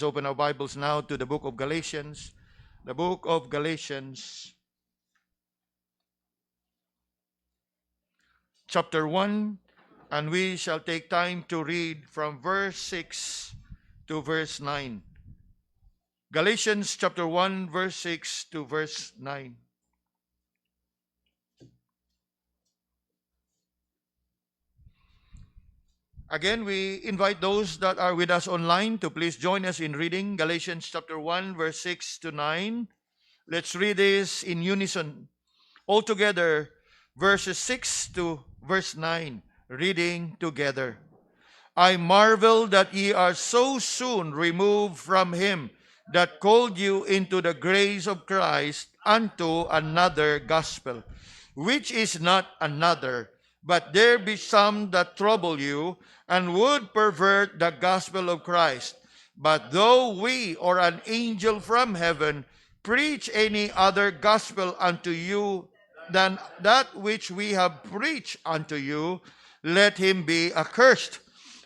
Let's open our Bibles now to the book of Galatians. The book of Galatians, chapter 1, and we shall take time to read from verse 6 to verse 9. Galatians chapter 1, verse 6 to verse 9. Again, we invite those that are with us online to please join us in reading Galatians chapter 1, verse 6 to 9. Let's read this in unison. Altogether, verses 6 to verse 9, reading together. I marvel that ye are so soon removed from him that called you into the grace of Christ unto another gospel, which is not another, but there be some that trouble you, and would pervert the gospel of Christ. But though we or an angel from heaven preach any other gospel unto you than that which we have preached unto you, let him be accursed.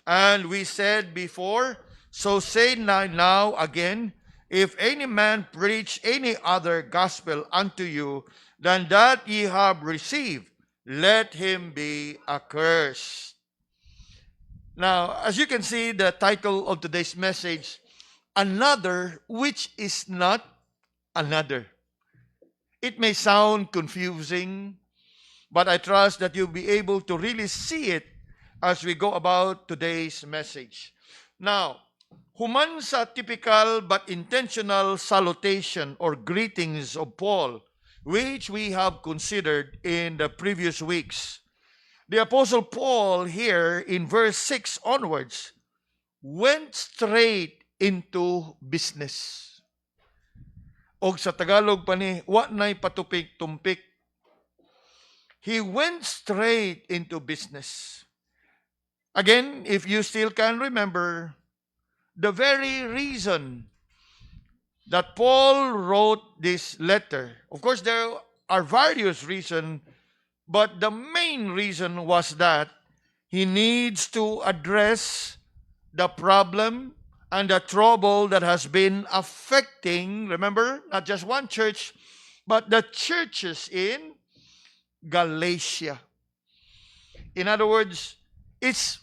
And we said before, so say now again, if any man preach any other gospel unto you than that ye have received, let him be accursed. Now, as you can see, the title of today's message, Another which is not another. It may sound confusing, but I trust that you'll be able to really see it as we go about today's message. Now, human sa typical but intentional salutation or greetings of Paul, which we have considered in the previous weeks, the Apostle Paul here in verse 6 onwards went straight into business. O sa Tagalog pa ni, wa na'y patupik-tumpik. He went straight into business. Again, if you still can remember, the very reason that Paul wrote this letter, of course there are various reasons, but the main reason was that he needs to address the problem and the trouble that has been affecting, remember, not just one church, but the churches in Galatia. In other words, it's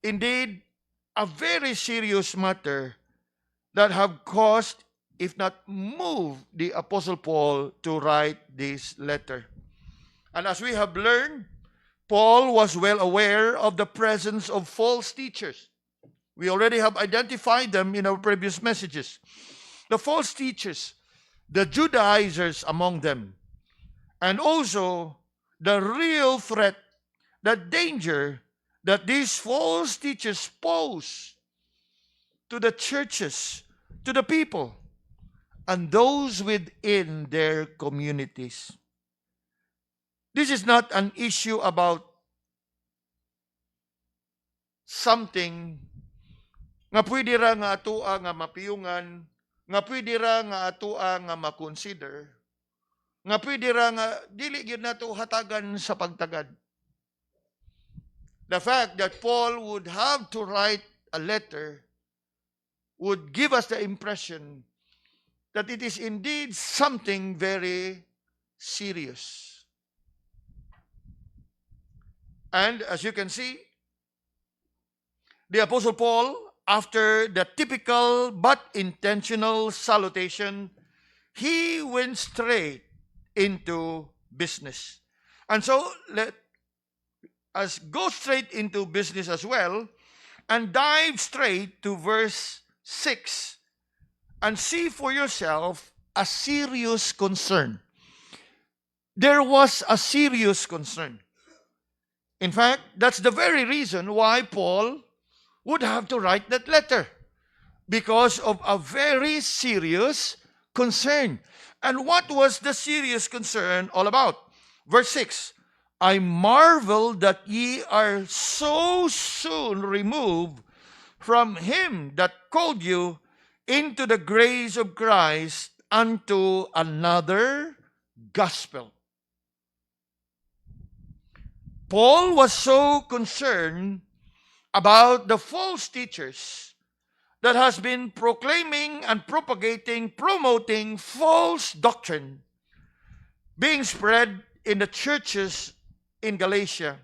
indeed a very serious matter that have caused, if not moved, the Apostle Paul to write this letter. And as we have learned, Paul was well aware of the presence of false teachers. We already have identified them in our previous messages. The false teachers, the Judaizers among them, and also the real threat, the danger that these false teachers pose to the churches, to the people, and those within their communities. This is not an issue about something nga pwede ra nga atoa nga mapiyungan, nga pwede ra nga atoa nga makonsider, nga pwede ra nga dili gyud nato hatagan sa pagtagad. The fact that Paul would have to write a letter would give us the impression that it is indeed something very serious. And as you can see, the Apostle Paul, after the typical but intentional salutation, he went straight into business. And so let us go straight into business as well and dive straight to verse 6 and see for yourself a serious concern. There was a serious concern. In fact, that's the very reason why Paul would have to write that letter, because of a very serious concern. And what was the serious concern all about? Verse 6, I marvel that ye are so soon removed from him that called you into the grace of Christ unto another gospel. Paul was so concerned about the false teachers that has been proclaiming and propagating, promoting false doctrine being spread in the churches in Galatia.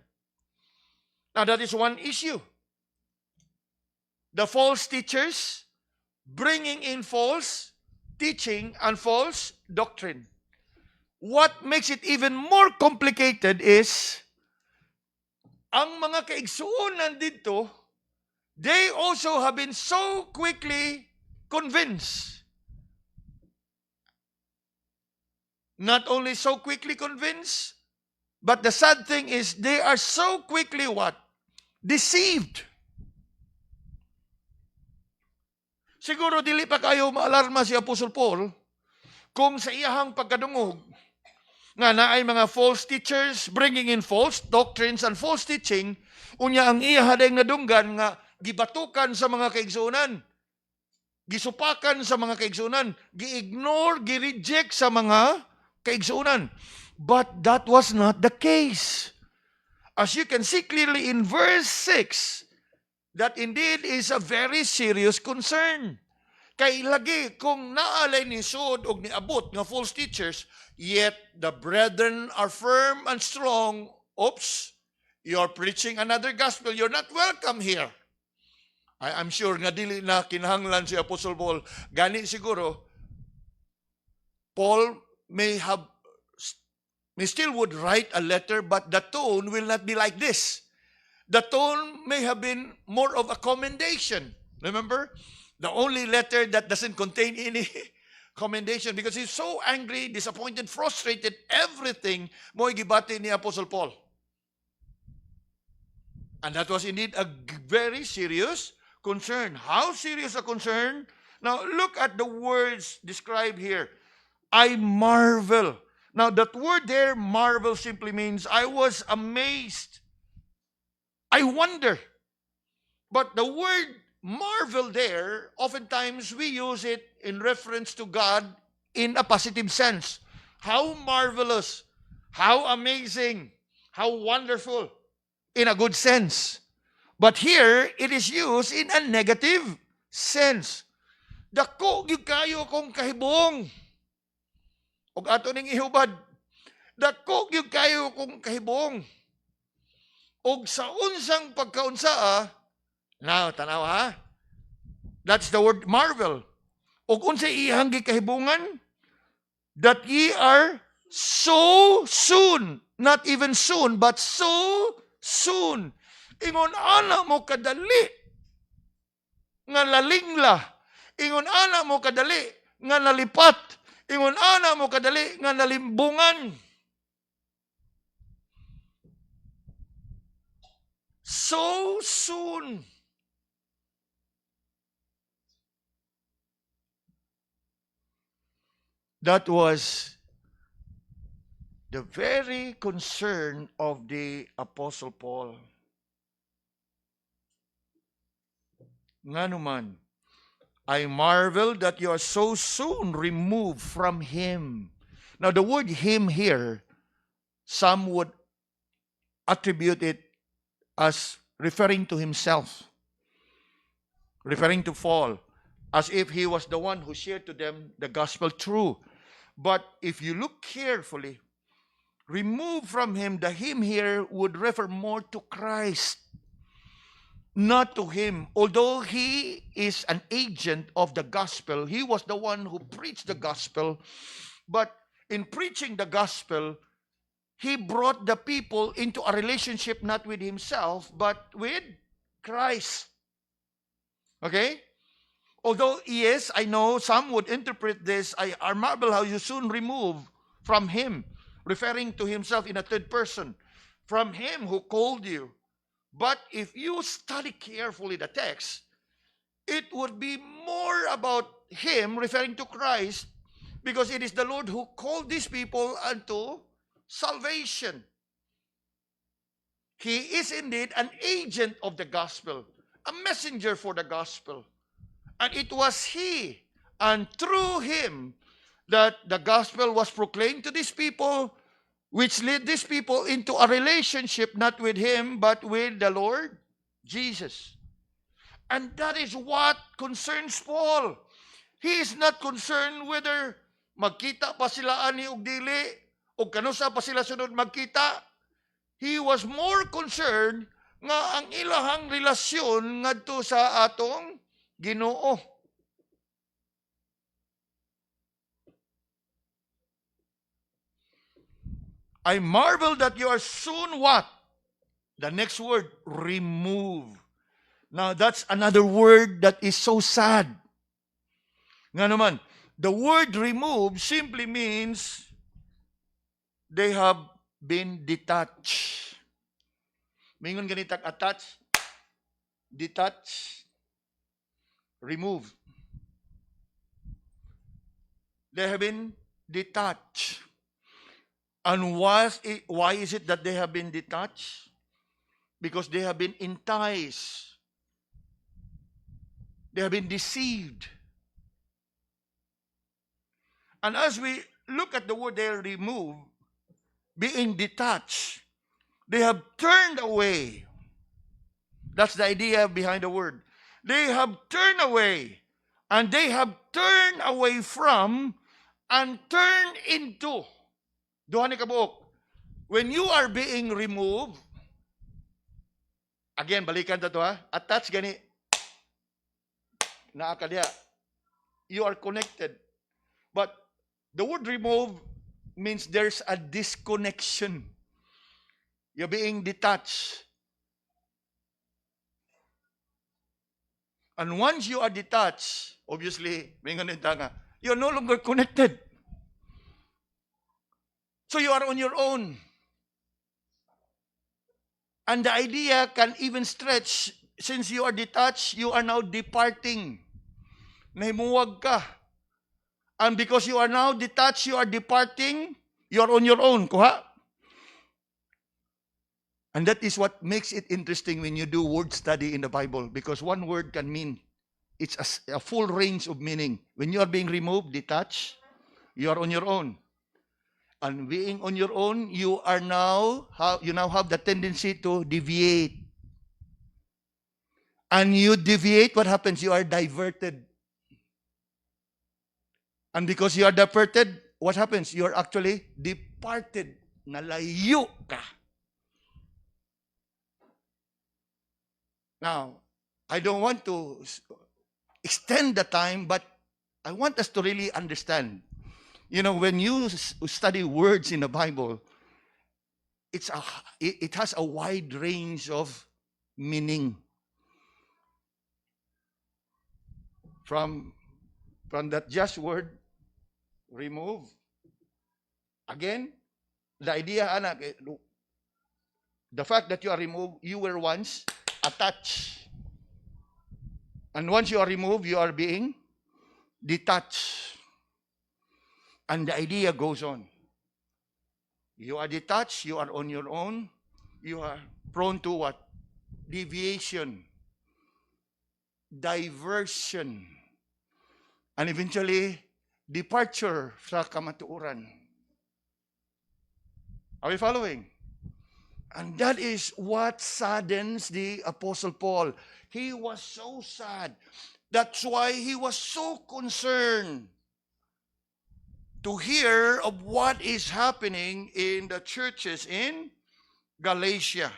Now, that is one issue. The false teachers bringing in false teaching and false doctrine. What makes it even more complicated is, ang mga kaigsuonan dito, they also have been so quickly convinced. Not only so quickly convinced, but the sad thing is they are so quickly what? Deceived. Siguro dili pa kayo maalarma si Apostle Paul kung sa iyahang pagkadungog nga naay mga false teachers bringing in false doctrines and false teaching, unya ang iya hadeng nadunggan nga gibatukan sa mga kaigsuonan, gisupakan sa mga kaigsuonan, gi-ignore, gi-reject sa mga kaigsuonan. But that was not the case. As you can see clearly in verse 6, that indeed is a very serious concern. Kay lagi kung naalay ni sud og niabot nga false teachers, yet the brethren are firm and strong. Oops, you're preaching another gospel. You're not welcome here. I'm sure nga dili na kinahanglan si Apostle Paul. Gani siguro, Paul may still would write a letter, but the tone will not be like this. The tone may have been more of a commendation. Remember? The only letter that doesn't contain any commendation because he's so angry, disappointed, frustrated, everything mo gibati ni Apostle Paul. And that was indeed a very serious concern. How serious a concern? Now look at the words described here. I marvel. Now that word there, marvel, simply means I was amazed. I wonder. But the word marvel there, oftentimes we use it in reference to God in a positive sense. How marvelous, how amazing, how wonderful, in a good sense. But here, it is used in a negative sense. Dako gyud kayo kung kahibong. Og ato ning ihubad, dako gyud kayo kung kahibong. Og sa unsang pagkaunsaa, now, tanaw ha? That's the word marvel. Og unsay iyang gikahibungan? That ye are so soon, not even soon, but so soon. Ingon ana mo kadali nga lalingla. Ingon ana mo kadali nga nalipat. Ingon ana mo kadali nga nalimbungan. So soon. That was the very concern of the Apostle Paul. Nga naman, I marvel that you are so soon removed from him. Now the word him here, some would attribute it as referring to himself, referring to Paul, as if he was the one who shared to them the gospel true. But if you look carefully, remove from him, the him here would refer more to Christ, not to him. Although he is an agent of the gospel, he was the one who preached the gospel, but in preaching the gospel, he brought the people into a relationship not with himself, but with Christ. Okay? Although, yes, I know some would interpret this, I marvel how you soon remove from him, referring to himself in a third person, from him who called you. But if you study carefully the text, it would be more about him referring to Christ, because it is the Lord who called these people unto salvation. He is indeed an agent of the gospel, a messenger for the gospel. And it was he, and through him, that the gospel was proclaimed to these people, which led these people into a relationship not with him, but with the Lord Jesus. And that is what concerns Paul. He is not concerned whether magkita pa sila ani og dili o kanusa pa sila sunod magkita. He was more concerned nga ang ilahang relasyon ngadto sa atong Ginoo. I marvel that you are soon what? The next word, remove. Now that's another word that is so sad. Nga naman, the word remove simply means they have been detached. Mingon ganitag attach, detach, remove. They have been detached. And why is it that they have been detached? Because they have been enticed. They have been deceived. And as we look at the word they remove, being detached, they have turned away. That's the idea behind the word. They have turned away. And they have turned away from and turned into. Duha ni kabuok. When you are being removed, again, balikan to ha. Attach gani. Naaka diha. You are connected. But the word remove means there's a disconnection. You're being detached. And once you are detached, obviously, you're no longer connected. So you are on your own. And the idea can even stretch, since you are detached, you are now departing. Nahimuwag ka. And because you are now detached, you are departing, you are on your own. Kuha? And that is what makes it interesting when you do word study in the Bible, because one word can mean, it's a full range of meaning. When you are being removed, detached, you are on your own. And being on your own, you now have the tendency to deviate. And you deviate, what happens? You are diverted. And because you are diverted, what happens? You are actually departed. Nalayo ka. Now, I don't want to extend the time, but I want us to really understand. You know, when you study words in the Bible, it has a wide range of meaning. From that just word, remove. Again, the idea, anak, the fact that you are removed, you were once attached. And once you are removed, you are being detached. And the idea goes on. You are detached, you are on your own, you are prone to what? Deviation, diversion, and eventually, departure sa kamatuoran. Are we following? And that is what saddens the Apostle Paul. He was so sad. That's why he was so concerned to hear of what is happening in the churches in Galatia.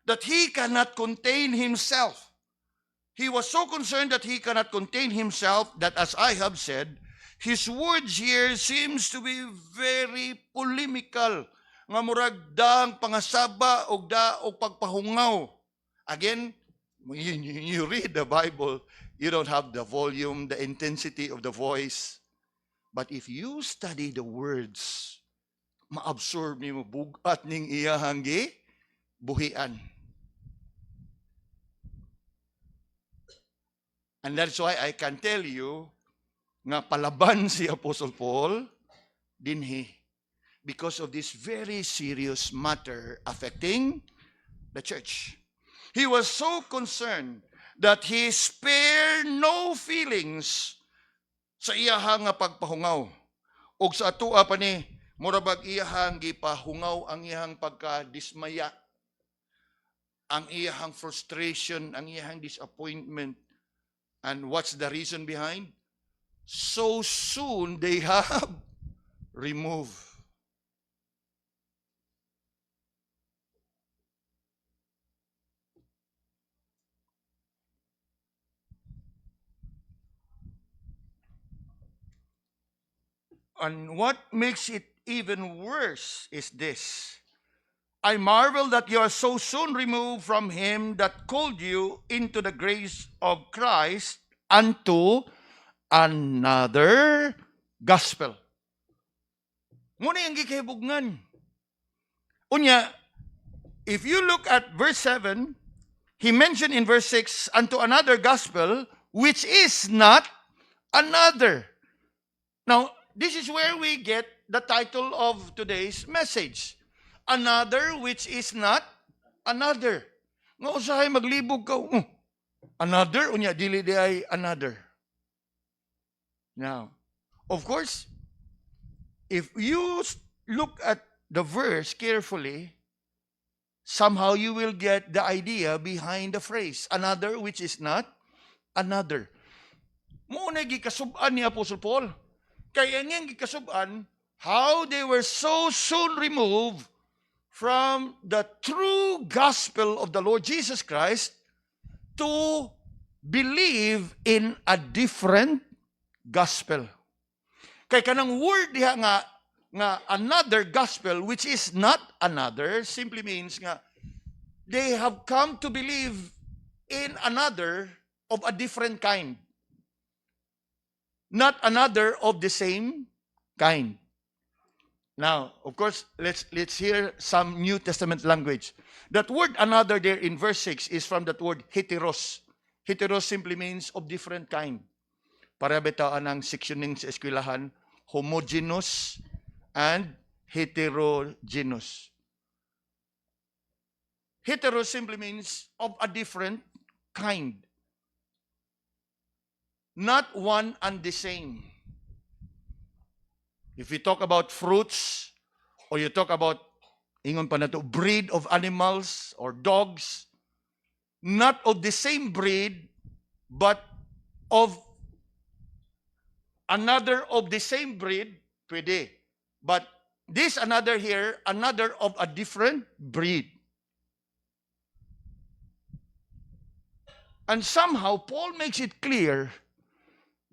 That he cannot contain himself. He was so concerned that he cannot contain himself that, as I have said, his words here seems to be very polemical. Nga murag daang pangasaba o pagpahungaw. Again, when you read the Bible, you don't have the volume, the intensity of the voice. But if you study the words, ma-absorb niyo bugat ning iyahang buhian. And that's why I can tell you nga palaban si Apostle Paul dinhi because of this very serious matter affecting the church. He was so concerned that he spared no feelings sa iyahang nga pagpahungaw. Og sa atua pa ni, murabag iyahang gipahungaw ang iyahang pagkadismaya. ang iyahang frustration, ang iyahang disappointment. And what's the reason behind? So soon they have removed. And what makes it even worse is this: I marvel that you are so soon removed from him that called you into the grace of Christ unto another gospel. Muna yung gikahibugnan. Unya, if you look at verse 7, he mentioned in verse 6, unto another gospel, which is not another. Now, this is where we get the title of today's message. Another which is not another. Nga usahay maglibog ka, another, unya, dili di ay another. Now, of course, if you look at the verse carefully, somehow you will get the idea behind the phrase, another which is not another. Muna gikasuban ni Apostle Paul. Kaya niyang gikasuban, how they were so soon removed from the true gospel of the Lord Jesus Christ to believe in a different gospel. Kay kanang word diha nga another gospel which is not another simply means nga they have come to believe in another of a different kind. Not another of the same kind. Now, of course, let's hear some New Testament language. That word another there in verse 6 is from that word heteros. Heteros simply means of different kind. Para bitaan ang sectioning sa eskwelahan, homogeneous and heterogeneous. Heteros simply means of a different kind. Not one and the same. If you talk about fruits, or you talk about, ingon pa na to, breed of animals or dogs, not of the same breed, but of another of the same breed, pwede. But this another here, another of a different breed. And somehow, Paul makes it clear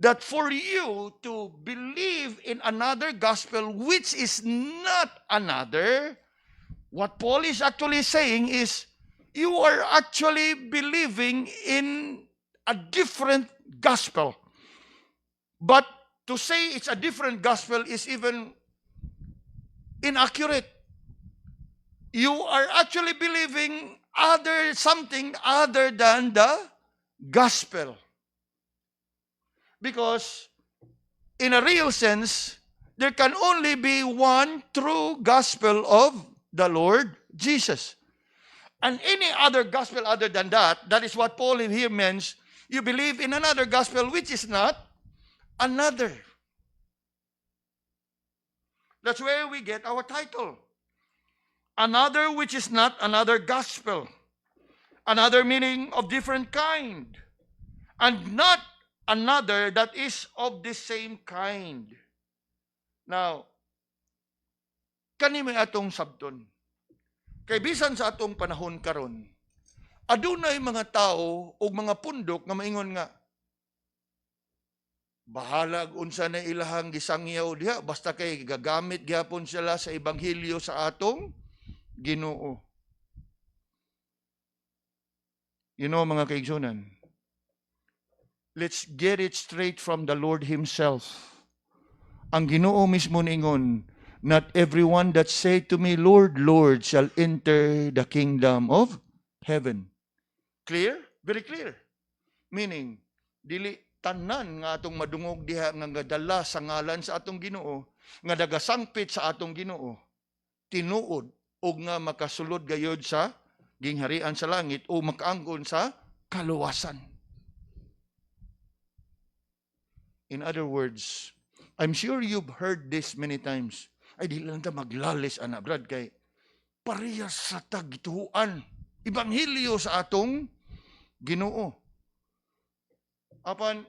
that for you to believe in another gospel which is not another, what Paul is actually saying is, you are actually believing in a different gospel. But to say it's a different gospel is even inaccurate. You are actually believing something other than the gospel. Because in a real sense, there can only be one true gospel of the Lord Jesus. And any other gospel other than that, that is what Paul here means, you believe in another gospel which is not another. That's where we get our title. Another which is not another gospel. Another meaning of different kind. And not another that is of the same kind. Now, kani may atong sabton. Kay bisan sa atong panahon karon, adunay mga tao o mga pundok nga maingon nga, bahalag unsa na ilahang gisangyaw diha, basta kay gagamit gyapon sila sa ebanghelyo sa atong Ginoo. You know, mga kaigsunan, let's get it straight from the Lord Himself. Ang Ginoo mismo ningon, not everyone that say to me, Lord, Lord, shall enter the kingdom of heaven. Clear? Very clear. Meaning, dili tanan nga atong madungog diha nga gadala sa ngalan sa atong Ginoo, nga nagasangpit sa atong Ginoo, tinuod o nga makasulod gayod sa gingharian sa langit o makaangkon sa kaluwasan. In other words, I'm sure you've heard this many times. Ay, di lang ta maglalis, ana, Brad, kay parehas sa tagituan. Ebanghelyo sa atong Ginoo. Apan,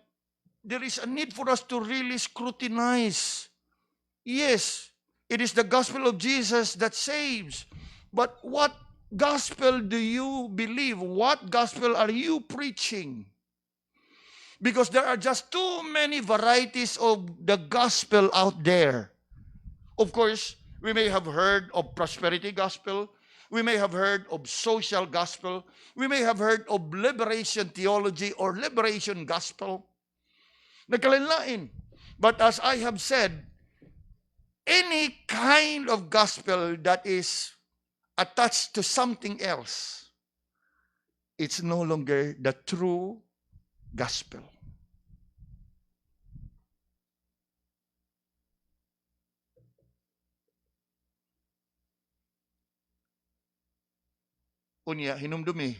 there is a need for us to really scrutinize. Yes, it is the gospel of Jesus that saves. But what gospel do you believe? What gospel are you preaching? Because there are just too many varieties of the gospel out there. Of course, we may have heard of prosperity gospel. We may have heard of social gospel. We may have heard of liberation theology or liberation gospel. Nagkalain-lain. But as I have said, any kind of gospel that is attached to something else, it's no longer the true gospel. Unya, hinumdumi.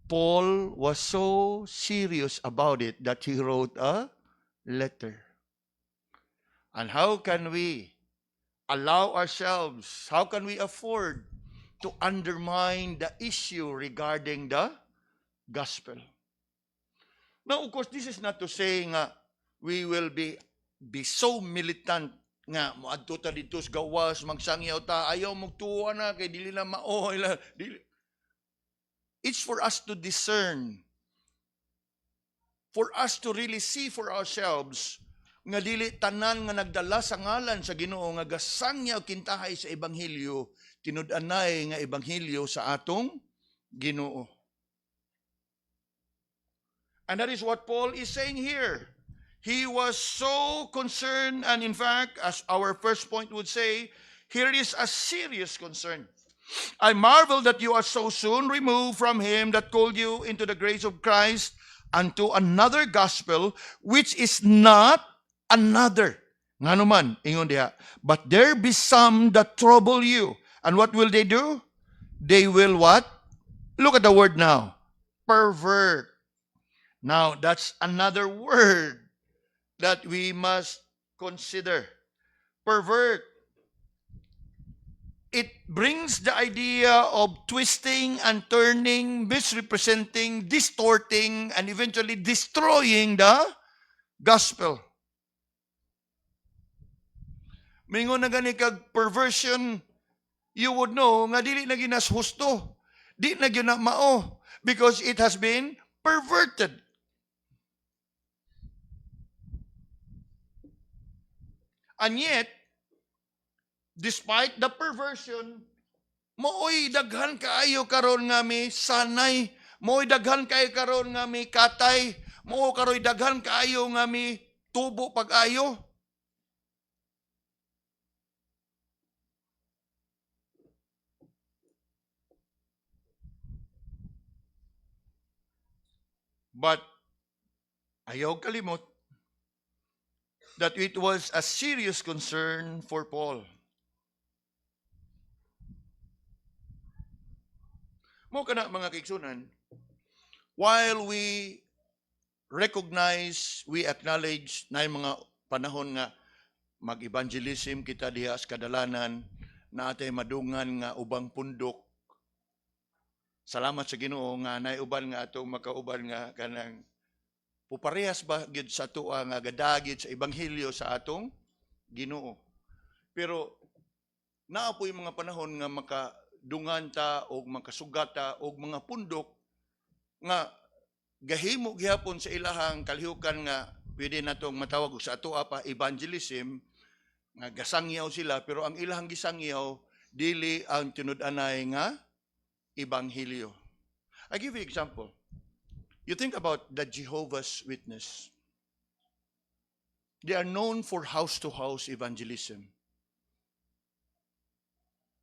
Paul was so serious about it that he wrote a letter. And how can we allow ourselves, how can we afford to undermine the issue regarding the gospel? Now, of course, this is not to say nga we will be so militant nga moadto ta dito sa gawas magsangyaw ta ayaw magtuwa na kay dili na mao dili. It's for us to discern, for us to really see for ourselves nga dili tanan nga nagdala sa ngalan sa Ginoo nga gasangyaw kintahay sa ebanghelyo tinud-anay nga ebanghelyo sa atong Ginoo. And that is what Paul is saying here. He was so concerned, and in fact, as our first point would say, here is a serious concern. I marvel that you are so soon removed from him that called you into the grace of Christ unto another gospel, which is not another. Nga naman, ingon diha. But there be some that trouble you. And what will they do? They will what? Look at the word now. Pervert. Now, that's another word that we must consider. Pervert. It brings the idea of twisting and turning, misrepresenting, distorting, and eventually destroying the gospel. Mingon na gani kag perversion, you would know nga dili na ginas husto. Di na gyud na mao because it has been perverted. And yet, despite the perversion, mooy daghan kaayo karon nga mi sanay, mooy daghan kaayo karon nga mi katay, moo karoy daghan kaayo nga mi tubo pag-ayo. But ayaw kalimot that it was a serious concern for Paul. Mo kana mga kaigsunan, while we recognize, we acknowledge na yung mga panahon nga mag-evangelism kita diha sa kadalanan, na atay madungan nga ubang pundok. Salamat sa Ginoo nga naiuban nga atong makauban nga kanang puparehas ba gid sa tuwa nga gadagid sa ebanghelyo sa atong Ginoo. Pero naa po yung mga panahon nga makadungan ta o makasugata o mga pundok nga gahimo gihapon sa ilahang kalihukan nga pwede natong matawag sa atoa pa evangelism nga gasangyaw sila pero ang ilahang gisangyaw dili ang tinud-anay nga ebanghelyo. I give you example. You think about the Jehovah's Witness. They are known for house-to-house evangelism.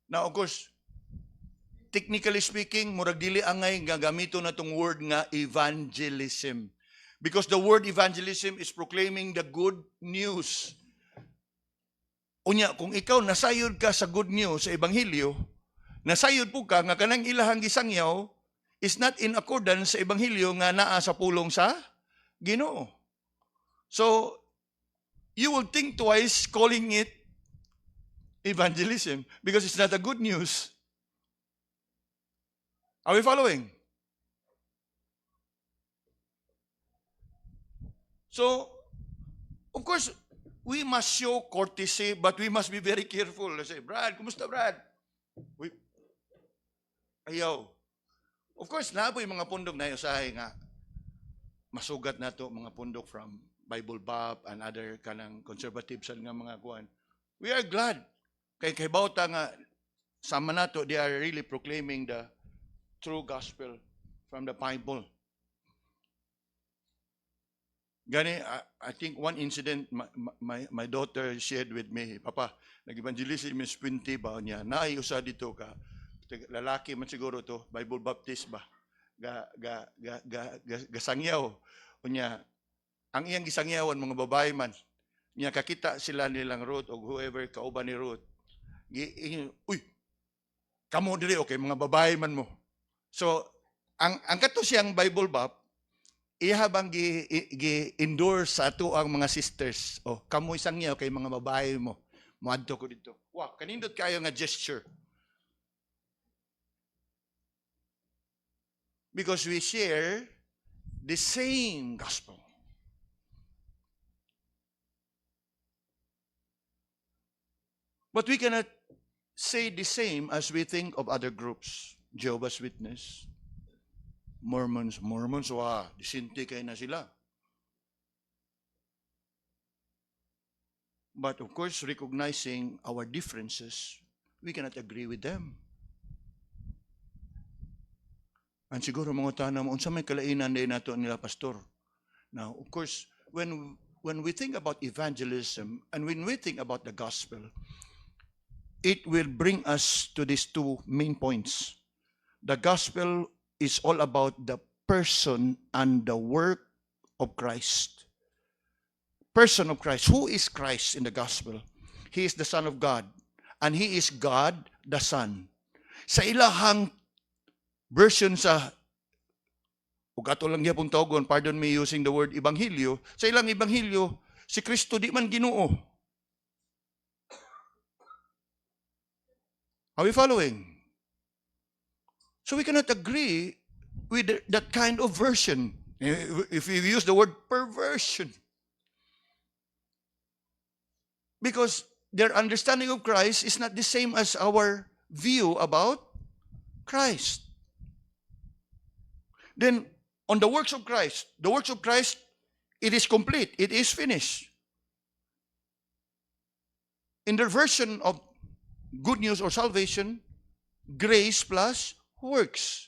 Now, of course, technically speaking, murag dili angay nga gamito na tong word nga evangelism. Because the word evangelism is proclaiming the good news. Unya, kung ikaw nasayod ka sa good news, sa ebanghelyo, nasayod po ka nga kanang ilahang gisangyaw is not in accordance sa ebanghelyo nga naa sa pulong sa Ginoo. So, you will think twice calling it evangelism because it's not a good news. Are we following? So, of course, we must show courtesy, but we must be very careful. Let's say, Brad, kumusta Brad? Uy, ayaw. Of course, na po yung mga pundok na usahay nga masugat na to mga pundok from Bible Bap and other kanang conservatives nga mga kuan. We are glad. Kay bawta nga sama nato, they are really proclaiming the true gospel from the Bible. Gani, I think one incident my daughter shared with me, Papa, nag-evangelize si Miss 20 ba niya, usa dito ka, lalaki man siguro to, Bible Baptist ba, gasangyaw, unya, ang iyang gisangyawan, mga babae man, niya kakita sila nilang Ruth o whoever kauban ni Ruth, uy, kamo dili, okay, mga babae man mo. So, ang kato siyang Bible Bap, ihabang gi-endorse sa ato ang mga sisters. O, kamoy sangyaw kay mga babae mo. Muadto ko dito. Wow, kanindot kayo nga gesture. Because we share the same gospel. But we cannot say the same as we think of other groups. Jehovah's Witness, Mormons, disinti kayo na sila. But of course, recognizing our differences, we cannot agree with them. And siguro mga tanong, unsa may kalainan din nato nila pastor. Now, of course, when we think about evangelism and when we think about the gospel, it will bring us to these two main points. The gospel is all about the person and the work of Christ. Person of Christ. Who is Christ in the gospel? He is the Son of God. And He is God the Son. Sa ilahang version sa, ug ato lang gyapon tawgon, pardon me using the word ebanghelyo, sa ilang ebanghelyo, si Kristo di man Ginoo. Are we following? So we cannot agree with that kind of version. If you use the word perversion. Because their understanding of Christ is not the same as our view about Christ. Then, on the works of Christ, it is complete. It is finished. In their version of good news or salvation, grace plus works.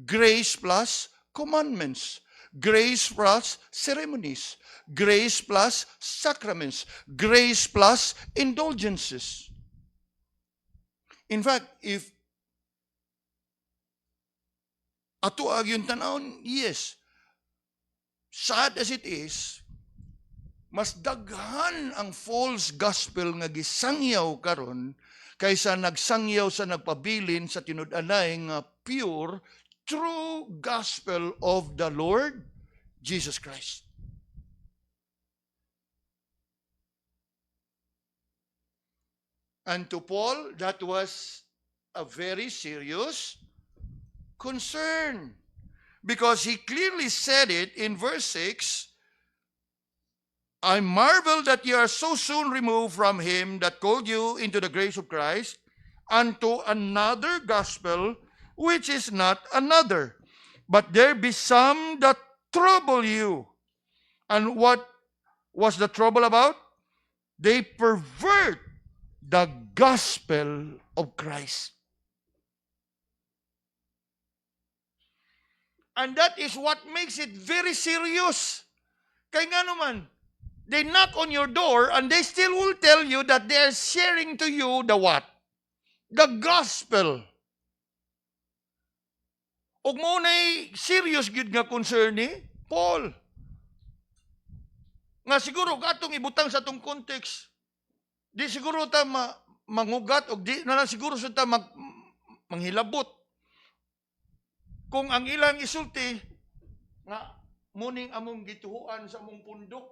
Grace plus commandments. Grace plus ceremonies. Grace plus sacraments. Grace plus indulgences. In fact, if ato yung tanawon, yes, sad as it is, mas daghan ang false gospel nga gisangyaw karon kaysa nagsangyaw sa nagpabilin sa tinud-anay nga pure, true gospel of the Lord Jesus Christ. And to Paul, that was a very serious concern. Because he clearly said it in verse 6, I marvel that ye are so soon removed from him that called you into the grace of Christ unto another gospel, which is not another. But there be some that trouble you. And what was the trouble about? They pervert the gospel of Christ. And that is what makes it very serious. Kaya nga naman, they knock on your door and they still will tell you that they are sharing to you the what? The gospel. Ug mo na'y serious gid nga concern ni Paul. Nga siguro katong ibutang sa tong context, di siguro ta mangugat o di na lang siguro sa ta manghilabot. Kung ang ilang isulti nga muning among gituhuan sa among pundok,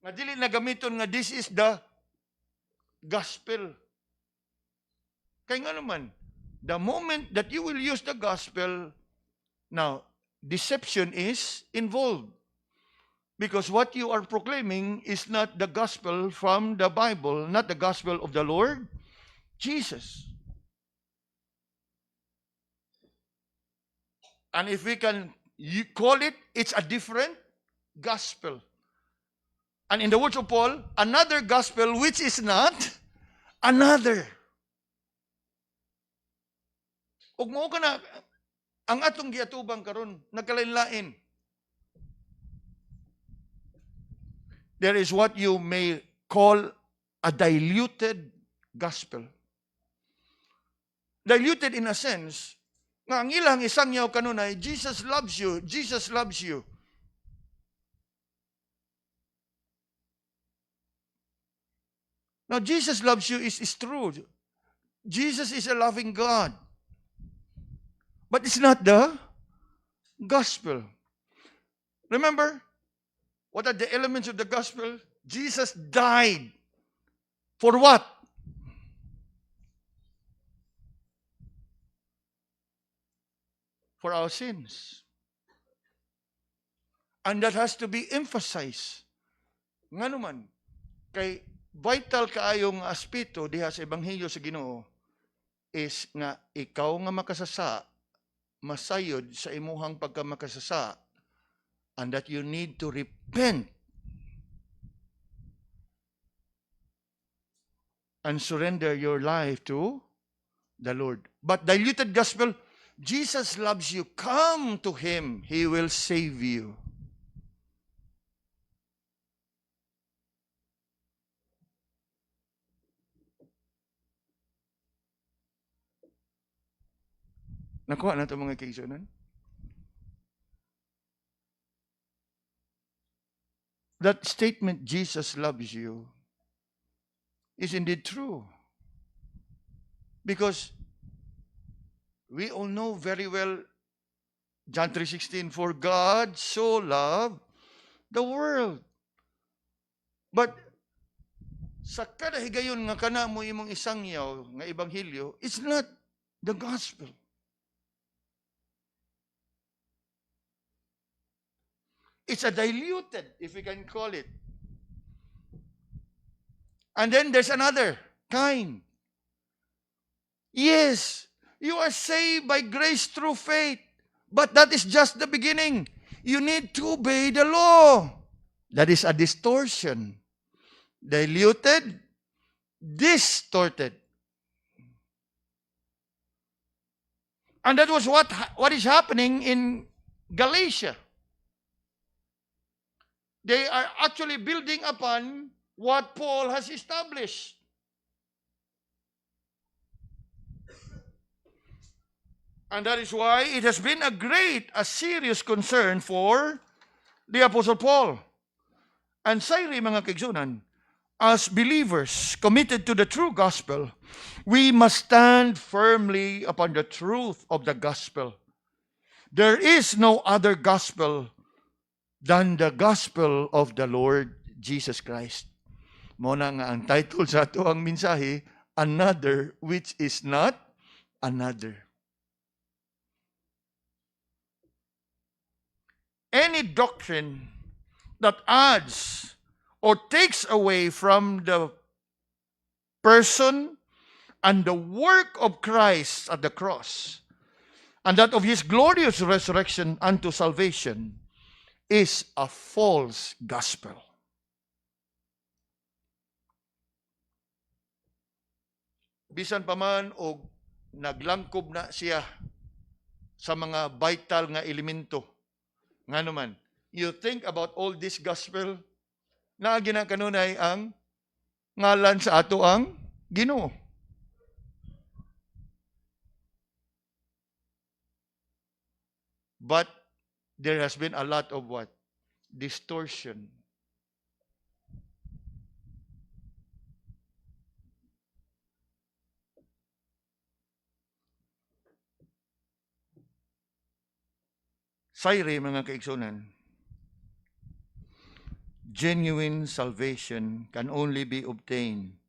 nga dili na gamiton nga this is the gospel. Kaya nga naman, The moment that you will use the gospel, now, deception is involved. Because what you are proclaiming is not the gospel from the Bible, not the gospel of the Lord Jesus. And if we can call it, it's a different gospel. And in the words of Paul, another gospel which is not another. Ug mao kana ang atong giatubang karon nagkalain-lain. There is what you may call a diluted gospel. Diluted in a sense, nga ang ilang isangyaw kanunay, Jesus loves you, Jesus loves you. Now, Jesus loves you is true. Jesus is a loving God. But it's not the gospel. Remember, what are the elements of the gospel? Jesus died. For what? For our sins. And that has to be emphasized. Nga naman, kay vital kaayong aspeto diha sa Ebanghelyo sa Ginoo is nga ikaw nga makasasa, masayod sa imuhang pagkamakasasa, and that you need to repent and surrender your life to the Lord. But diluted gospel, Jesus loves you. Come to Him. He will save you. Nakuha na ito mga kaibigan. That statement, Jesus loves you, is indeed true. Because we all know very well John 3:16, for God so loved the world. But sa kada higayon nga kana mo imong isangyaw nga ebanghelyo, it's not the gospel. It's a diluted, if we can call it. And then there's another kind. Yes, you are saved by grace through faith. But that is just the beginning. You need to obey the law. That is a distortion. Diluted, distorted. And that was what is happening in Galatia. They are actually building upon what Paul has established. And that is why it has been a serious concern for the Apostle Paul. And sayri mga kaigsunan, as believers committed to the true gospel, we must stand firmly upon the truth of the gospel. There is no other gospel than the gospel of the Lord Jesus Christ. Muna nga ang title sa ato ang mensahe, Another which is not another. Any doctrine that adds or takes away from the person and the work of Christ at the cross, and that of His glorious resurrection unto salvation, is a false gospel. Bisan pa man o naglangkob na siya sa mga vital nga elemento. Nga naman, you think about all this gospel na ginakanunay ang ngalan sa ato ang Ginoo. But there has been a lot of what? Distortion. Sayre mga kaigsunan, genuine salvation can only be obtained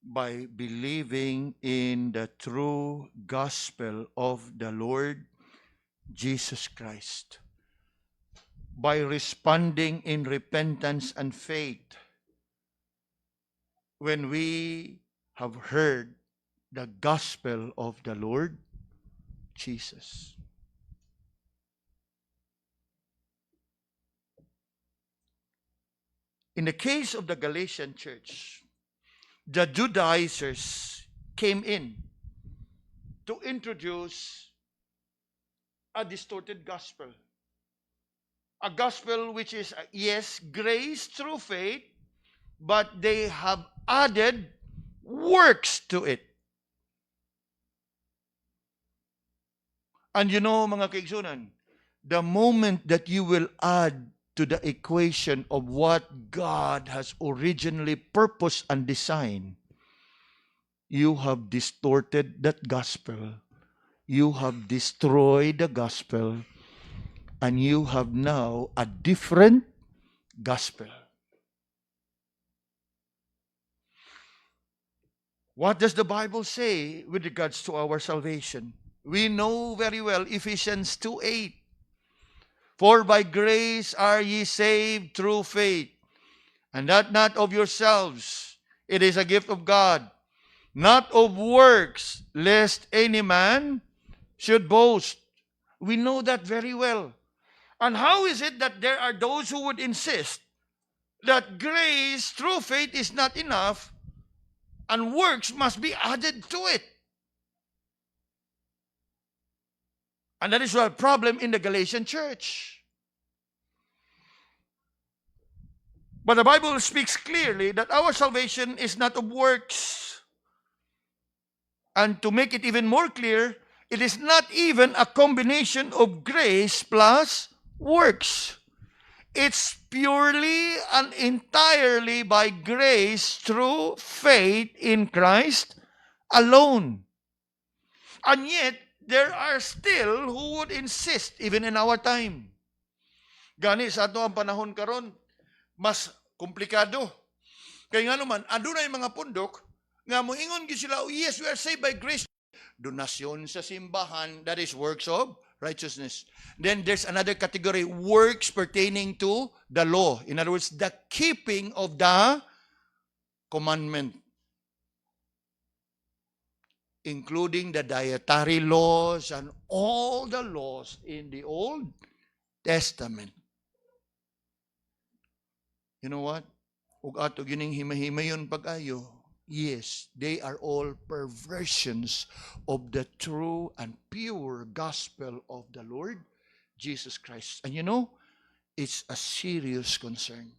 by believing in the true gospel of the Lord Jesus Christ, by responding in repentance and faith when we have heard the gospel of the Lord Jesus. In the case of the Galatian church, the Judaizers came in to introduce a distorted gospel. A gospel which is, yes, grace through faith, but they have added works to it. And you know, mga kaigsunan, the moment that you will add to the equation of what God has originally purposed and designed, you have distorted that gospel. You have destroyed the gospel. And you have now a different gospel. What does the Bible say with regards to our salvation? We know very well Ephesians 2:8. For by grace are ye saved through faith, and that not of yourselves. It is a gift of God, not of works, lest any man should boast. We know that very well. And how is it that there are those who would insist that grace through faith is not enough and works must be added to it? And that is a problem in the Galatian church. But the Bible speaks clearly that our salvation is not of works. And to make it even more clear, it is not even a combination of grace plus works. It's purely and entirely by grace through faith in Christ alone. And yet, there are still who would insist, even in our time. Gani, sa ato ang panahon karon, mas komplikado. Kaya nga naman, ando na yung mga pundok, nga moingon gid sila, oh, yes, we are saved by grace. Donasyon sa simbahan, that is works of righteousness. Then there's another category, works pertaining to the law. In other words, the keeping of the commandment, including the dietary laws and all the laws in the Old Testament. You know what? Ug ato gining himahimayon pag-ayo. Yes, they are all perversions of the true and pure gospel of the Lord Jesus Christ. And you know, it's a serious concern.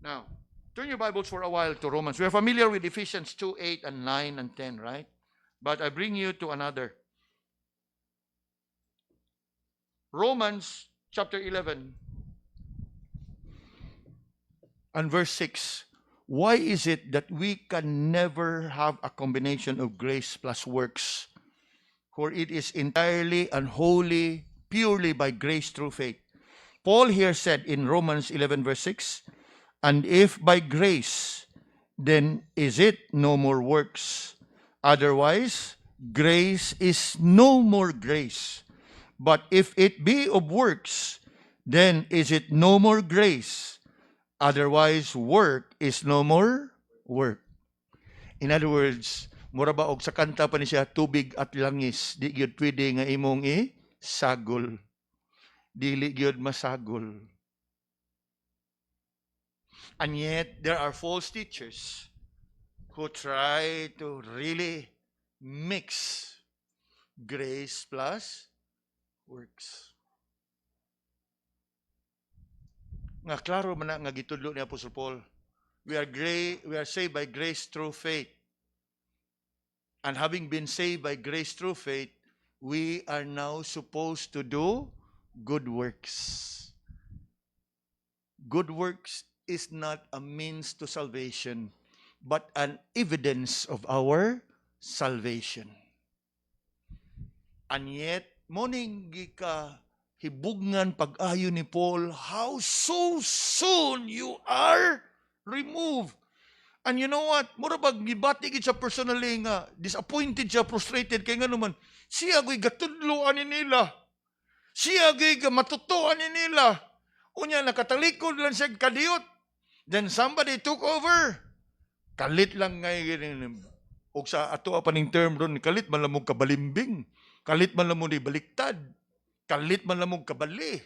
Now, turn your Bibles for a while to Romans. We are familiar with Ephesians 2:8 and 9 and 10, right? But I bring you to another. Romans chapter 11 and verse 6. Why is it that we can never have a combination of grace plus works? For it is entirely and wholly, purely by grace through faith. Paul here said in Romans 11 verse 6, and if by grace, then is it no more works? Otherwise, grace is no more grace. But if it be of works, then is it no more grace? Otherwise, work is no more work. In other words, mura ba og sa kanta pa ni siya, tubig at langis, di gyud pwede nga imong sagol. Dili gyud masagol. And yet, there are false teachers who try to really mix grace plus works. Nga klaro man na nga gitudlo ni Apostle Paul. We are saved by grace through faith. And having been saved by grace through faith, we are now supposed to do good works. Good works is not a means to salvation, but an evidence of our salvation. And yet, moning gika hibugngan pag-ayo ni Paul, how so soon you are removed. And you know what? Mura bag gibati gid sa personally nga disappointed siya, frustrated kay nga naman siya go'y gatudloan ni nila. Siya go'y matutuan ni nila. Unya nakatalikod lang siya kadiyot. Then somebody took over. Kalit lang ngay gini. Og sa ato pa ning term ron, kalit man lamog kabalimbing. Kalit man lamog baliktad. Kalit man lamog kabali.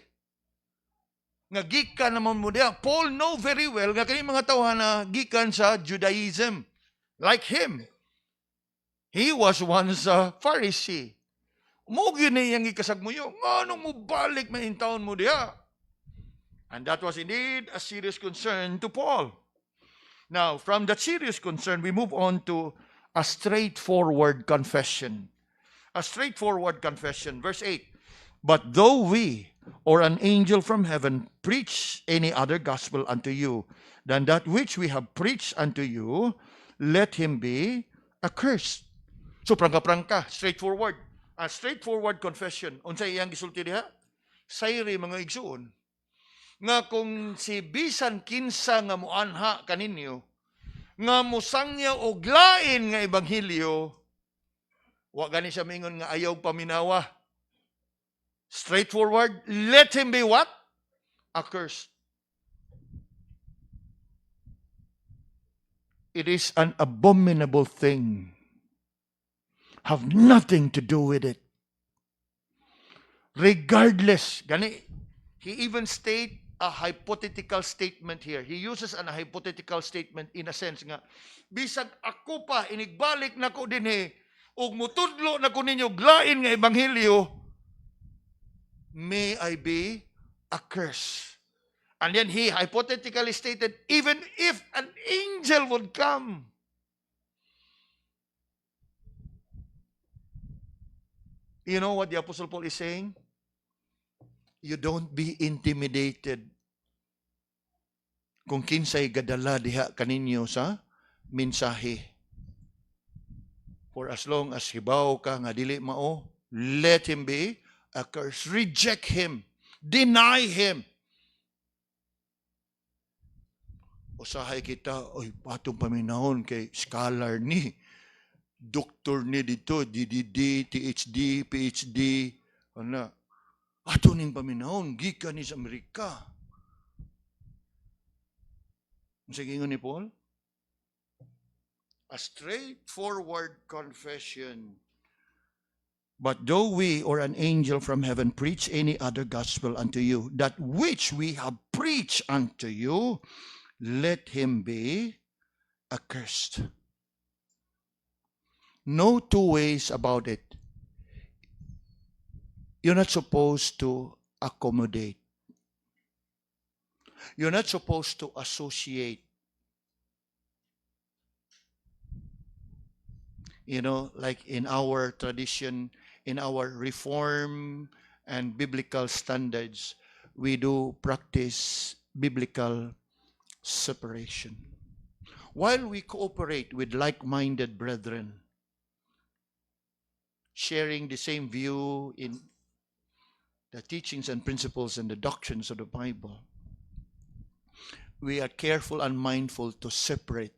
Nga gikan naman mo diya. Paul know very well nga kini mga tawhan na gikan sa Judaism. Like him. He was once a Pharisee. Mo gini yang ikasagmuyo. Nganong mo balik mahintawon mo diya? And that was indeed a serious concern to Paul. Now, from that serious concern, we move on to a straightforward confession. A straightforward confession. Verse 8. But though we or an angel from heaven preach any other gospel unto you than that which we have preached unto you, let him be accursed. So, prangka-prangka, straightforward. A straightforward confession. Unsay iyang gisulti diha? Sayri mga igsuon. Nga kung si bisan kinsa nga muanha kaninyo, nga musangya og lain nga ebanghelyo, wa gani siya mingon nga ayaw paminawa. Straightforward, let him be what? Accursed. It is an abominable thing. Have nothing to do with it. Regardless, gani, he even state a hypothetical statement here. He uses an hypothetical statement in a sense nga, bisag ako pa, inigbalik na ko din ug mutudlo na ko ninyo glain nga ebanghelyo, may I be accursed. And then he hypothetically stated, even if an angel would come, you know what the Apostle Paul is saying? You don't be intimidated kung kinsay gadala diha kaninyo sa mensahe. For as long as hibaw ka nga dili mao, let him be accursed. Reject him. Deny him. Usahay kita, oy, patong paminahon kay scholar ni, doktor ni dito, DDD, THD, PhD, ano, ato ning paminahon, gikan ni sa Amerika. Sige nga ni Paul? A straightforward confession. But though we or an angel from heaven preach any other gospel unto you, that which we have preached unto you, let him be accursed. No two ways about it. You're not supposed to accommodate. You're not supposed to associate. You know, like in our tradition, in our reform and biblical standards, we do practice biblical separation. While we cooperate with like-minded brethren, sharing the same view in the teachings and principles and the doctrines of the Bible, we are careful and mindful to separate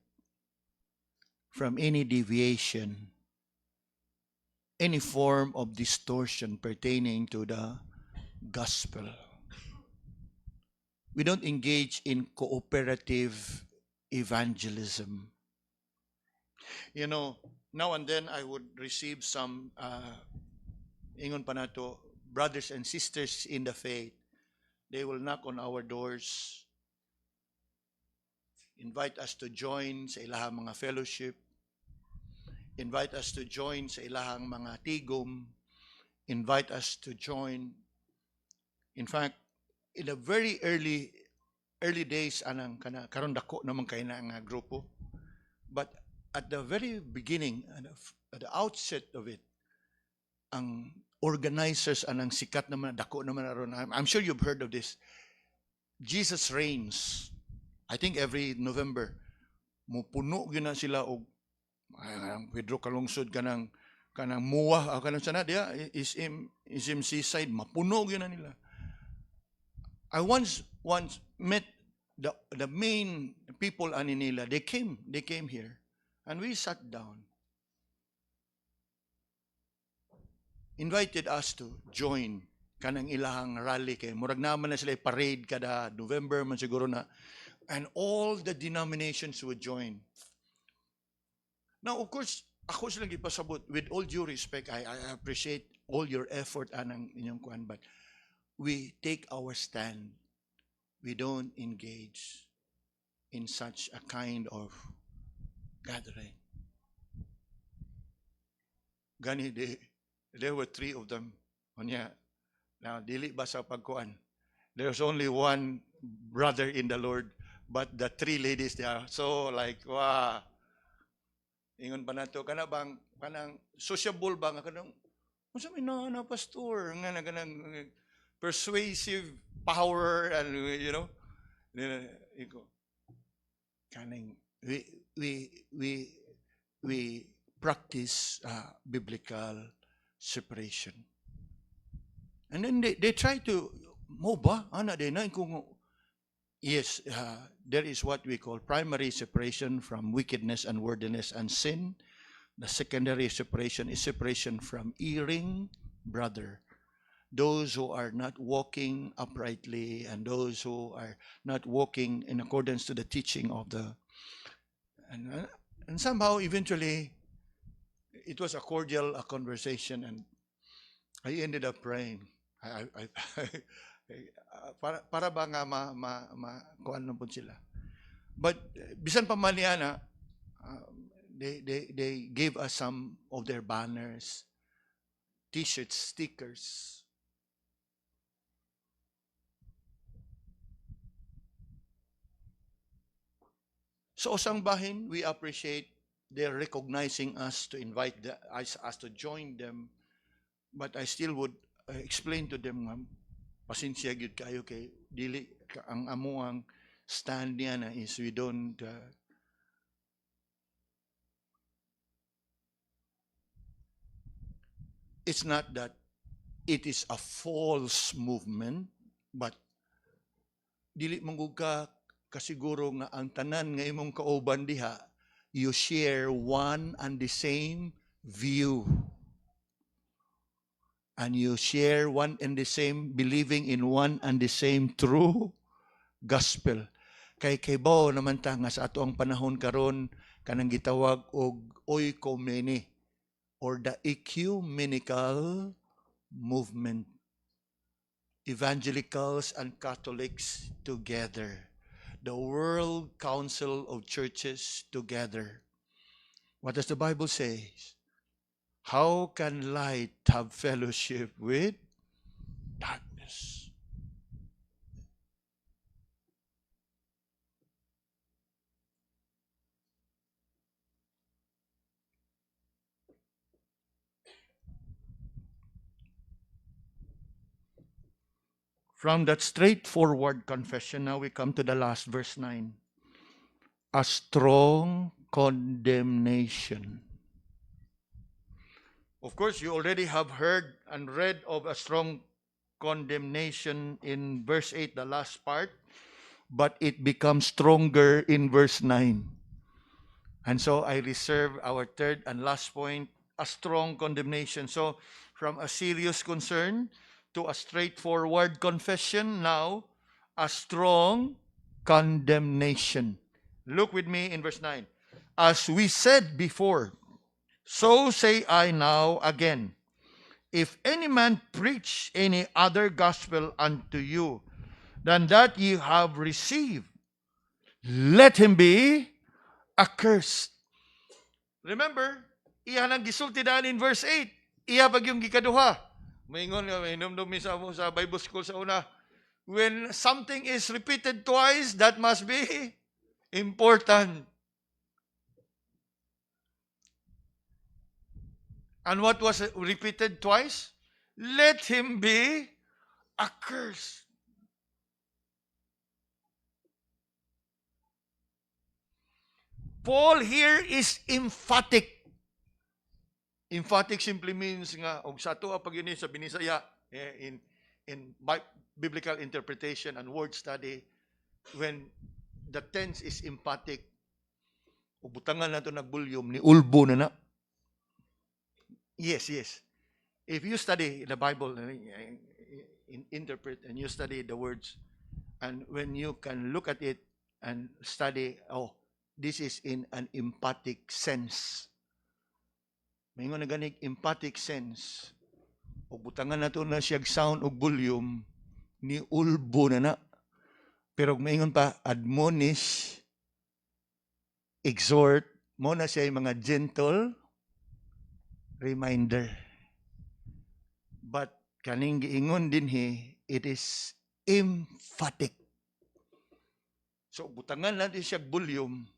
from any deviation, any form of distortion pertaining to the gospel. We don't engage in cooperative evangelism. You know, now and then I would receive some ingon pa nato, brothers and sisters in the faith. They will knock on our doors, invite us to join sa ilahang mga fellowship, invite us to join sa ilahang mga tigom, invite us to join. In fact, in the very early days, anang karon dako naman kay na nga grupo. But at the very beginning, at the outset of it, ang organizers anang sikat naman, dako naman aron. I'm sure you've heard of this. Jesus Reigns. I think every November, mupuno gina sila og Pedro Kalungsod kanang muwa kanang sana dia isim seaside, mapuno gina nila. I once met the main people ani nila, they came here. And we sat down. Invited us to join kanang ilahang rally kay murag naman na sila parade kada November man siguro na, and all the denominations would join. Now of course ako silang gipasabot, with all due respect, I appreciate all your effort anang inyong kuan, but we take our stand. We don't engage in such a kind of gathering. Gani there were 3 of them. Unya, now dili ba sa pagkuan? There's only one brother in the Lord, but the 3 ladies they are so like, wow. Ingon pa nato kana bang kanang sociable ba nga kanang unsa may na pastor nga kanang persuasive power, and you know, iko kaning we practice biblical separation. And then they try to mo ba ana day na kung yes, there is what we call primary separation from wickedness and worldliness and sin. The secondary separation is separation from erring brother. Those who are not walking uprightly and those who are not walking in accordance to the teaching of the... And somehow, eventually, it was a cordial conversation, and I ended up praying. Para ba nga kuan na po sila. But bisan pa man niya they gave us some of their banners, t-shirts, stickers. So usang bahin, we appreciate their recognizing us to invite us to join them. But I still would explain to them, pasensya gyud kayo kay dili ang amuang stand niya na is we don't it's not that it is a false movement, but dili manggug ka kasiguro nga ang tanan nga imong kauban diha, you share one and the same view. And you share one and the same, believing in one and the same true gospel. Kay bao naman ta nga sa ato ang panahon karon kanang gitawag og oikomene or the ecumenical movement. Evangelicals and Catholics together. The World Council of Churches together. What does the Bible say? How can light have fellowship with darkness? From that straightforward confession, now we come to the last verse 9. A strong condemnation. Of course, you already have heard and read of a strong condemnation in verse 8, the last part, but it becomes stronger in verse 9. And so I reserve our third and last point, a strong condemnation. So from a serious concern to a straightforward confession, now a strong condemnation. Look with me in verse 9. As we said before, so say I now again, if any man preach any other gospel unto you than that ye have received, let him be accursed. Remember, iya nang gisulti daan in verse 8. Iya pag yung gikaduha. Maingon nga, mainumdum sa Bible school sa una. When something is repeated twice, that must be important. And what was repeated twice? Let him be accursed. Paul here is emphatic. Emphatic simply means nga og sa ato pag yun sa binisaya in biblical interpretation and word study, when the tense is emphatic. Ubutangan na ito nag-volume, ni ulbo na na. Yes, yes. If you study the Bible, interpret, and you study the words, and when you can look at it and study, oh, this is in an emphatic sense. May nga naganig emphatic sense. O butangan na ito na siyag sound o volume, ni ulbo na na. Pero maingon pa, admonish, exhort, mo na siya yung mga gentle reminder. But kaning giingon din it is emphatic. So butangan natin siya volume,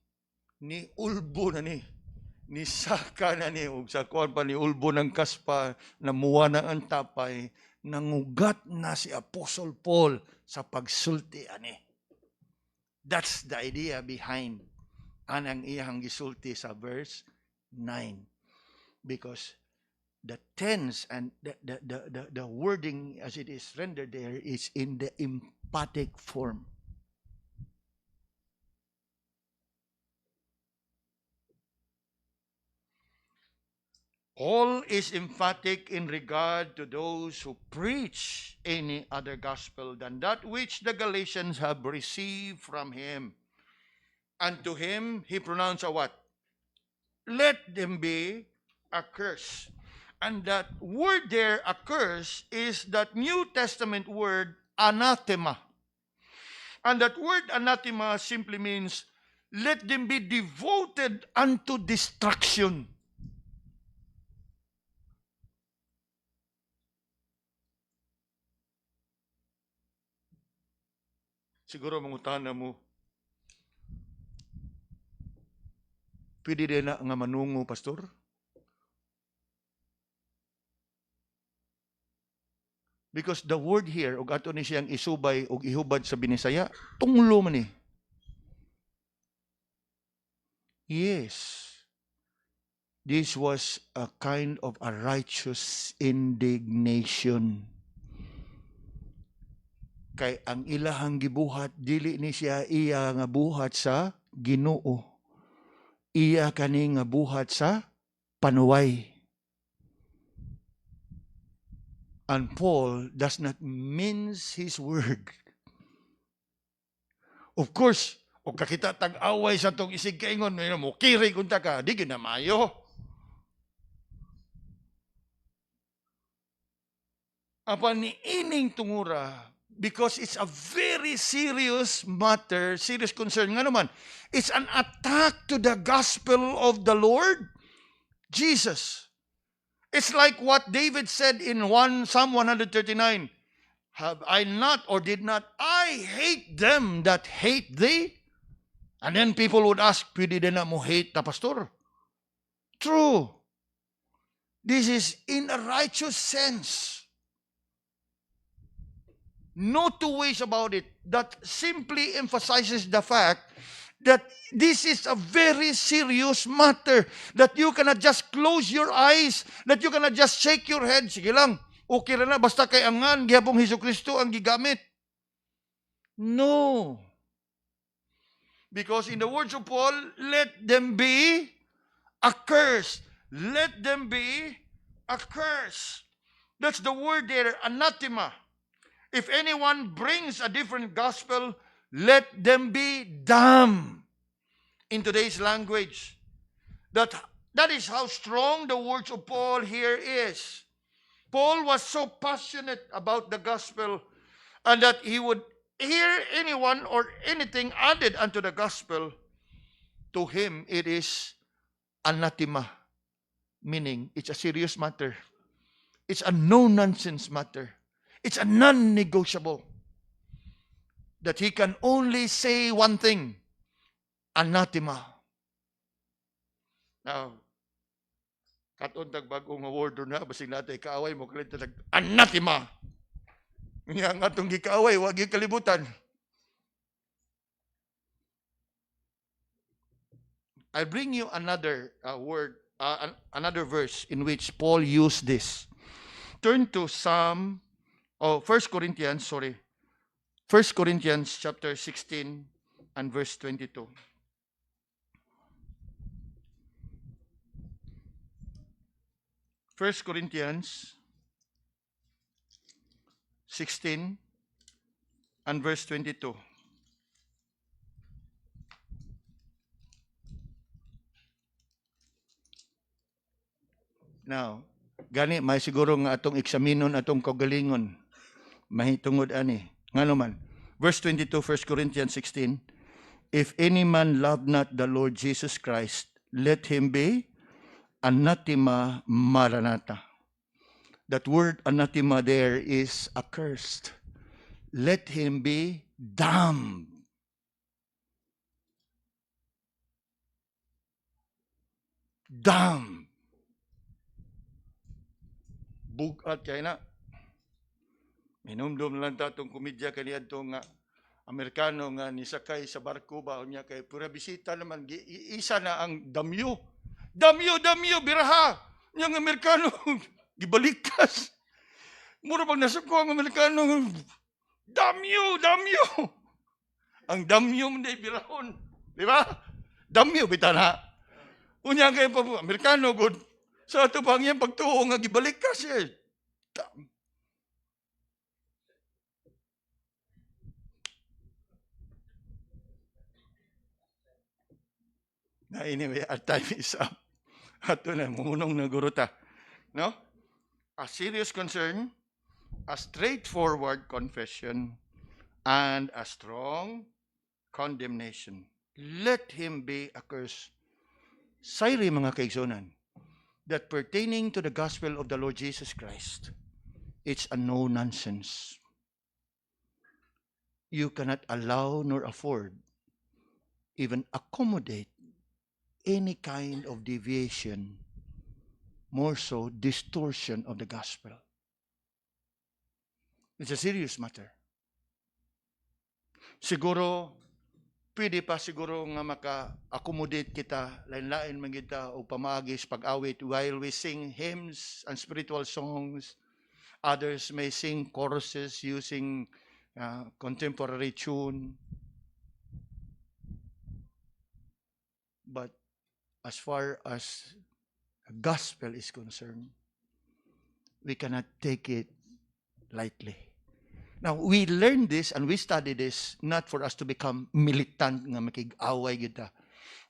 ni ulbo na ni saka na ug sa kuan pa ni ulbo ng kaspa, namuwa na ang tapay, nangugat na si Apostle Paul sa pagsulti ani. That's the idea behind anang iyang gisulti sa verse 9. Because the tense and the wording as it is rendered there is in the emphatic form. All is emphatic in regard to those who preach any other gospel than that which the Galatians have received from him. And to him, he pronounced a what? Let them be accursed. And that word there, accursed, is that New Testament word, anathema. And that word anathema simply means, let them be devoted unto destruction. Siguro mangutana mo, pwede din na nga manungo, pastor? Because the word here, ug ato ni siyang isubay ug ihubad sa Binisaya, tunglo man ni. Yes. This was a kind of a righteous indignation. Kay ang ilahang gibuhat, dili ni siya iya nga buhat sa Ginoo. Iya kani nga buhat sa panuway. And Paul does not mince his word. Of course, o kakita tag-away sa tong isig kaingon, mo kiri kunta ka, di ginamayo. Apan ni ining tungura, because it's a very serious matter, serious concern. Nga naman, it's an attack to the gospel of the Lord Jesus. It's like what David said in Psalm 139. Have I not or did not I hate them that hate thee? And then people would ask, pwede din na mo hate na pastor? True. This is in a righteous sense. No two ways about it. That simply emphasizes the fact that this is a very serious matter. That you cannot just close your eyes. That you cannot just shake your head. Sige lang, okay na basta kay angan, gihapong Hesukristo ang gigamit. No. Because in the words of Paul, let them be accursed. Let them be accursed. That's the word there, anathema. If anyone brings a different gospel, let them be damned. In today's language, that is how strong the words of Paul here is. Paul was so passionate about the gospel, and that he would hear anyone or anything added unto the gospel, to him it is anathema, meaning it's a serious matter. It's a no-nonsense matter. It's a non-negotiable. That he can only say one thing, anathema. Now, katon tag bagong award na, basig natin kaaway mo, kalit tag anathema. Nga nga itong gikaaway, wag yung kalibutan. I bring you another word, another verse in which Paul used this. Turn to 1 Corinthians chapter 16 and verse 22. First Corinthians 16 and verse 22. Now, gani may siguro nga atong eksaminon atong kaugalingon. Mahitungod ani. Ngano man. Verse 22, 1 Corinthians 16. If any man love not the Lord Jesus Christ, let him be anathema maranatha. That word anathema there is accursed. Let him be damned. Damned. Bugat kay na. Minumdum lang ta itong komedya kaniadto nga Amerikano nga nisakay sa barko ba niya kay pura bisita naman isa na ang damyo. Damyo biraha. Yang Amerikano gibalikas. Mura pag nasuko ang Amerikano damyo. Ang damyo mo na birahon. Di ba? Damyo bitana. Unya kay pa Amerikano good. Sa ato pang yan pagtuo nga gibalikas eh. Na anyway, our time is up. Ato na, munong na guruta. No? A serious concern, a straightforward confession, and a strong condemnation. Let him be accursed. Sayri mga kaigsunan, that pertaining to the gospel of the Lord Jesus Christ, it's a no nonsense. You cannot allow nor afford, even accommodate any kind of deviation, more so distortion of the gospel. It's a serious matter. Siguro, pwede pa siguro nga maka-accommodate kita, lain-lain man kita o pamagis pag-awit while we sing hymns and spiritual songs. Others may sing choruses using contemporary tune. But as far as the gospel is concerned, we cannot take it lightly. Now, we learn this and we study this not for us to become militant nga makig-away kita,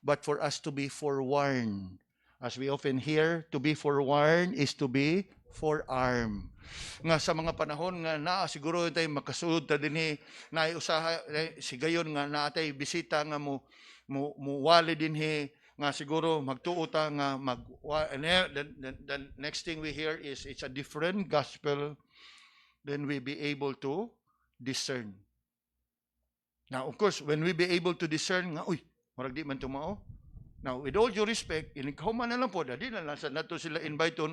but for us to be forewarned. As we often hear, to be forewarned is to be forearmed. Nga sa mga panahon nga siguro tayo makasuod ta dinhi na usaha sigayon nga naatay bisita nga mo wali dinhi nga siguro magtuo ta nga the next thing we hear is it's a different gospel. Then we be able to discern. Now, of course, when we be able to discern, nga, uy, marag di man tumao. Now, with all due respect, inikauman na lang po, di na lang sa nato sila invite on,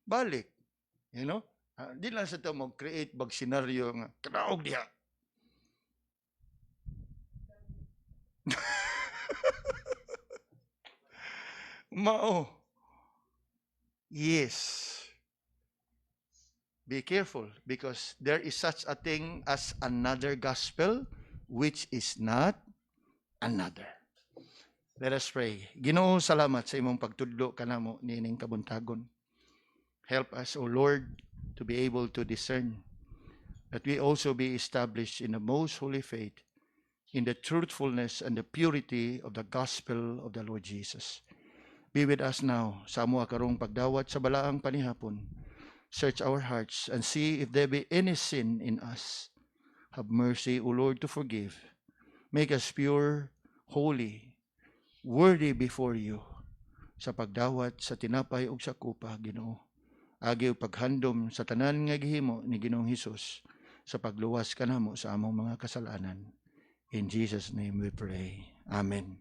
balik. You know? Di lang sa ito mag-create bag scenario nga, kanaog diha. Mao. Yes. Be careful because there is such a thing as another gospel which is not another. Let us pray. Ginoo, salamat sa imong pagtudlo kanamo nining kabuntagon. Help us, O Lord, to be able to discern that we also be established in the most holy faith, in the truthfulness and the purity of the gospel of the Lord Jesus. Be with us now sa amo karong pagdawat sa balaang panihapon. Search our hearts and see if there be any sin in us. Have mercy, O Lord, to forgive. Make us pure, holy, worthy before you. Sa pagdawat, sa tinapay ug sa kupa, Ginoo. Agi paghandom sa tanan nga gihimo ni Ginoong Hesus sa pagluwas kanamo sa among mga kasalanan. In Jesus' name we pray. Amen.